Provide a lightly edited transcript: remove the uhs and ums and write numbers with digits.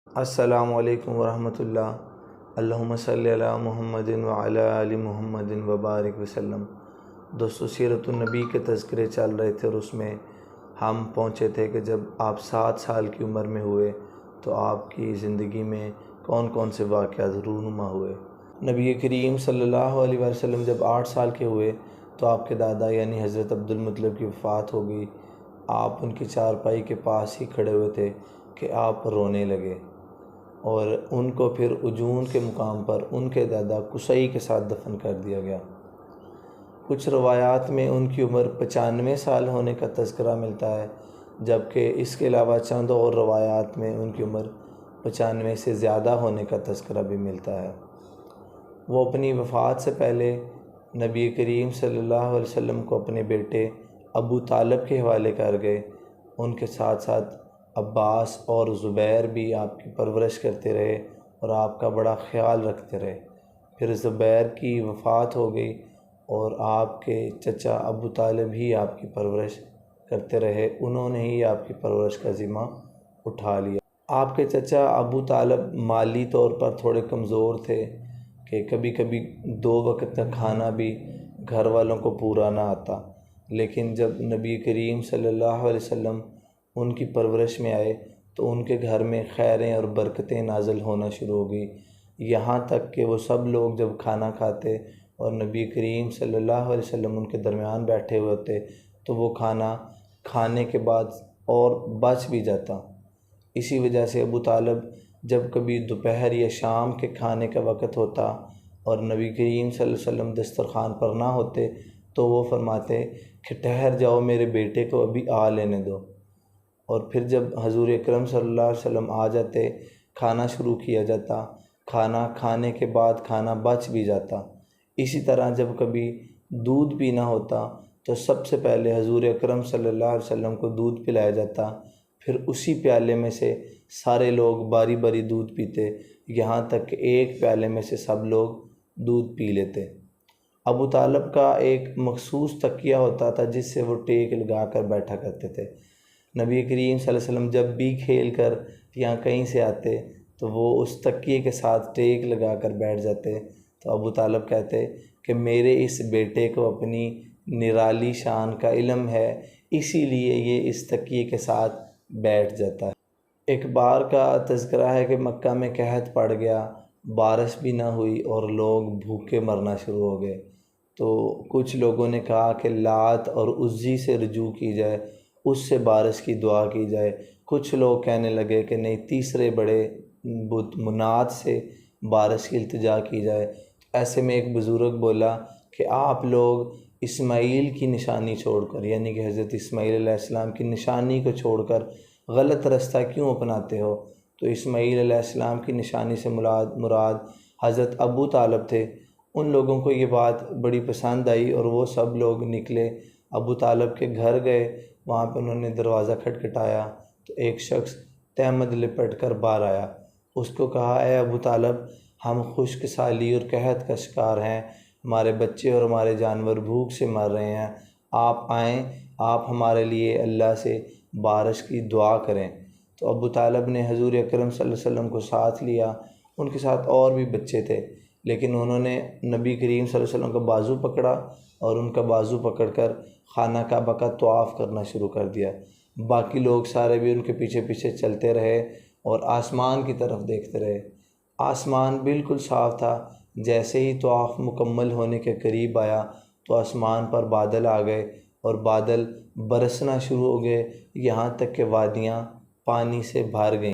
السلام علیکم ورحمۃ اللہ۔ اللہم صلی علی محمد وعلی آل محمد وبارک وسلم۔ دوستو، سیرت النبی کے تذکرے چل رہے تھے اور اس میں ہم پہنچے تھے کہ جب آپ 7 سال کی عمر میں ہوئے تو آپ کی زندگی میں کون کون سے واقعات رونما ہوئے۔ نبی کریم صلی اللہ علیہ وسلم جب 8 سال کے ہوئے تو آپ کے دادا یعنی حضرت عبدالمطلب کی وفات ہو گئی۔ آپ ان کی چارپائی کے پاس ہی کھڑے ہوئے تھے کہ آپ رونے لگے، اور ان کو پھر عجون کے مقام پر ان کے دادا قصی کے ساتھ دفن کر دیا گیا۔ کچھ روایات میں ان کی عمر 95 سال ہونے کا تذکرہ ملتا ہے، جبکہ اس کے علاوہ چند اور روایات میں ان کی عمر 95 سے زیادہ ہونے کا تذکرہ بھی ملتا ہے۔ وہ اپنی وفات سے پہلے نبی کریم صلی اللہ علیہ وسلم کو اپنے بیٹے ابو طالب کے حوالے کر گئے۔ ان کے ساتھ ساتھ عباس اور زبیر بھی آپ کی پرورش کرتے رہے اور آپ کا بڑا خیال رکھتے رہے۔ پھر زبیر کی وفات ہو گئی اور آپ کے چچا ابو طالب ہی آپ کی پرورش کرتے رہے، انہوں نے ہی آپ کی پرورش کا ذمہ اٹھا لیا۔ آپ کے چچا ابو طالب مالی طور پر تھوڑے کمزور تھے کہ کبھی کبھی 2 وقت کا کھانا بھی گھر والوں کو پورا نہ آتا، لیکن جب نبی کریم صلی اللہ علیہ وسلم ان کی پرورش میں آئے تو ان کے گھر میں خیریں اور برکتیں نازل ہونا شروع ہو گئی، یہاں تک کہ وہ سب لوگ جب کھانا کھاتے اور نبی کریم صلی اللہ علیہ وسلم ان کے درمیان بیٹھے ہوئے ہوتے تو وہ کھانا کھانے کے بعد اور بچ بھی جاتا۔ اسی وجہ سے ابو طالب جب کبھی دوپہر یا شام کے کھانے کا وقت ہوتا اور نبی کریم صلی اللہ علیہ وسلم دسترخوان پر نہ ہوتے تو وہ فرماتے کہ ٹھہر جاؤ، میرے بیٹے کو ابھی آ لینے دو، اور پھر جب حضور اکرم صلی اللہ علیہ وسلم آ جاتے کھانا شروع کیا جاتا، کھانا کھانے کے بعد کھانا بچ بھی جاتا۔ اسی طرح جب کبھی دودھ پینا ہوتا تو سب سے پہلے حضور اکرم صلی اللہ علیہ وسلم کو دودھ پلایا جاتا، پھر اسی پیالے میں سے سارے لوگ باری باری دودھ پیتے، یہاں تک کہ ایک پیالے میں سے سب لوگ دودھ پی لیتے۔ ابو طالب کا ایک مخصوص تکیہ ہوتا تھا جس سے وہ ٹیک لگا کر بیٹھا کرتے تھے۔ نبی کریم صلی اللہ علیہ وسلم جب بھی کھیل کر یا کہیں سے آتے تو وہ اس تکیے کے ساتھ ٹیک لگا کر بیٹھ جاتے، تو ابو طالب کہتے کہ میرے اس بیٹے کو اپنی نرالی شان کا علم ہے، اسی لیے یہ اس تکیے کے ساتھ بیٹھ جاتا ہے۔ ایک بار کا تذکرہ ہے کہ مکہ میں قحط پڑ گیا، بارش بھی نہ ہوئی اور لوگ بھوکے مرنا شروع ہو گئے، تو کچھ لوگوں نے کہا کہ لات اور عزی سے رجوع کی جائے، اس سے بارش کی دعا کی جائے۔ کچھ لوگ کہنے لگے کہ نہیں، تیسرے بڑے بت منات سے بارش کی التجا کی جائے۔ ایسے میں ایک بزرگ بولا کہ آپ لوگ اسماعیل کی نشانی چھوڑ کر، یعنی کہ حضرت اسماعیل علیہ السلام کی نشانی کو چھوڑ کر غلط رستہ کیوں اپناتے ہو؟ تو اسماعیل علیہ السلام کی نشانی سے مراد حضرت ابو طالب تھے۔ ان لوگوں کو یہ بات بڑی پسند آئی اور وہ سب لوگ نکلے، ابو طالب کے گھر گئے، وہاں پہ انہوں نے دروازہ کھٹکھٹایا تو ایک شخص تہمد لپٹ کر باہر آیا۔ اس کو کہا، اے ابو طالب، ہم خشک سالی اور قحط کا شکار ہیں، ہمارے بچے اور ہمارے جانور بھوک سے مر رہے ہیں، آپ آئیں، آپ ہمارے لیے اللہ سے بارش کی دعا کریں۔ تو ابو طالب نے حضور اکرم صلی اللہ علیہ وسلم کو ساتھ لیا، ان کے ساتھ اور بھی بچے تھے، لیکن انہوں نے نبی کریم صلی اللہ علیہ وسلم کا بازو پکڑا اور ان کا بازو پکڑ کر خانہ کعبہ کا طواف کرنا شروع کر دیا۔ باقی لوگ سارے بھی ان کے پیچھے پیچھے چلتے رہے اور آسمان کی طرف دیکھتے رہے۔ آسمان بالکل صاف تھا۔ جیسے ہی طواف مکمل ہونے کے قریب آیا تو آسمان پر بادل آ گئے اور بادل برسنا شروع ہو گئے، یہاں تک کہ وادیاں پانی سے بھر گئیں۔